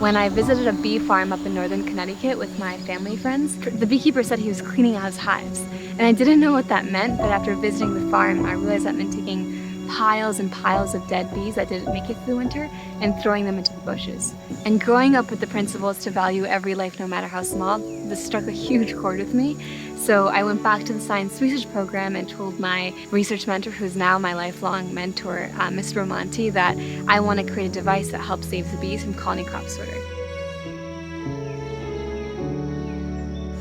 When I visited a bee farm up in northern Connecticut with my family friends, the beekeeper said he was cleaning out his hives. And I didn't know what that meant, but after visiting the farm, I realized that meant taking piles and piles of dead bees that didn't make it through winter and throwing them into the bushes. And growing up with the principles to value every life no matter how small, this struck a huge chord with me. So I went back to the science research program and told my research mentor, who's now my lifelong mentor, Ms. Romanti, that I want to create a device that helps save the bees from colony crop sorter.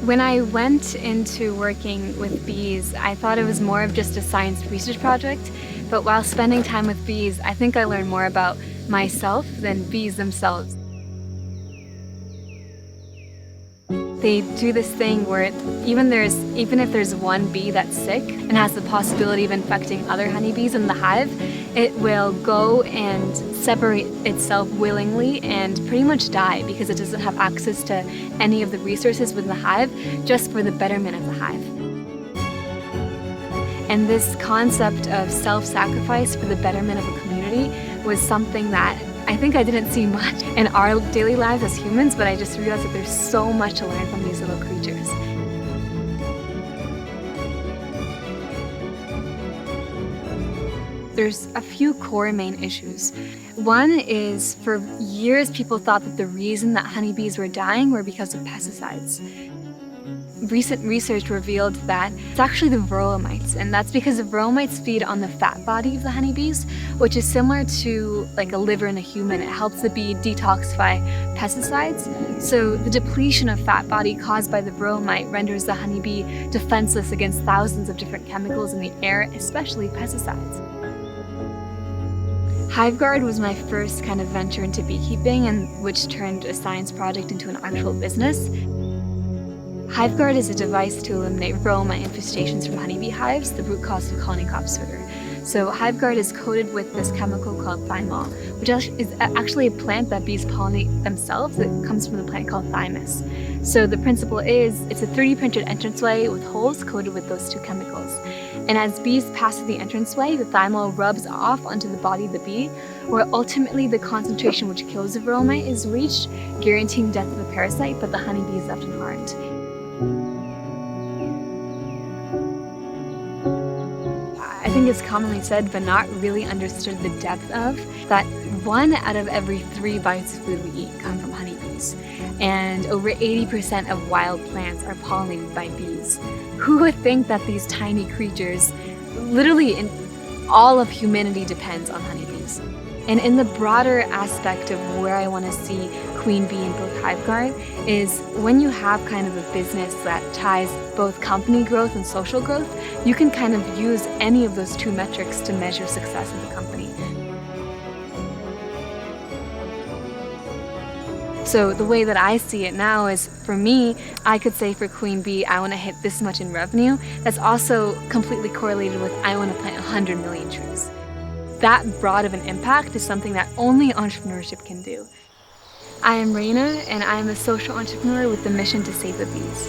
When I went into working with bees, I thought it was more of just a science research project, but while spending time with bees, I think I learned more about myself than bees themselves. They do this thing where even if there's one bee that's sick and has the possibility of infecting other honeybees in the hive, it will go and separate itself willingly and pretty much die because it doesn't have access to any of the resources within the hive, just for the betterment of the hive. And this concept of self-sacrifice for the betterment of a community was something that I think I didn't see much in our daily lives as humans, but I just realized that there's so much to learn from these little creatures. There's a few core main issues. One is, for years people thought that the reason that honeybees were dying were because of pesticides. Recent research revealed that it's actually the varroa mites, and that's because the varroa mites feed on the fat body of the honeybees, which is similar to like a liver in a human. It helps the bee detoxify pesticides. So the depletion of fat body caused by the varroa mite renders the honeybee defenseless against thousands of different chemicals in the air, especially pesticides. HiveGuard was my first kind of venture into beekeeping, and which turned a science project into an actual business. HiveGuard is a device to eliminate varroa mite infestations from honeybee hives, the root cause of colony crop sorter. So HiveGuard is coated with this chemical called thymol, which is actually a plant that bees pollinate themselves. It comes from the plant called thymus. So the principle is, it's a 3D printed entranceway with holes coated with those two chemicals. And as bees pass through the entranceway, the thymol rubs off onto the body of the bee, where ultimately the concentration which kills the varroa mite is reached, guaranteeing death of the parasite, but the honeybee is left unharmed. I think it's commonly said, but not really understood the depth of, that 1 out of every 3 bites of food we eat come from honeybees. And over 80% of wild plants are pollinated by bees. Who would think that these tiny creatures, literally in all of humanity, depends on honeybees? And in the broader aspect of where I want to see Queen Bee and both HiveGuard is when you have kind of a business that ties both company growth and social growth, you can kind of use any of those 2 metrics to measure success in the company. So the way that I see it now is, for me, I could say for Queen Bee, I want to hit this much in revenue. That's also completely correlated with I want to plant 100 million trees. That broad of an impact is something that only entrepreneurship can do. I am Reina, and I am a social entrepreneur with the mission to save the bees.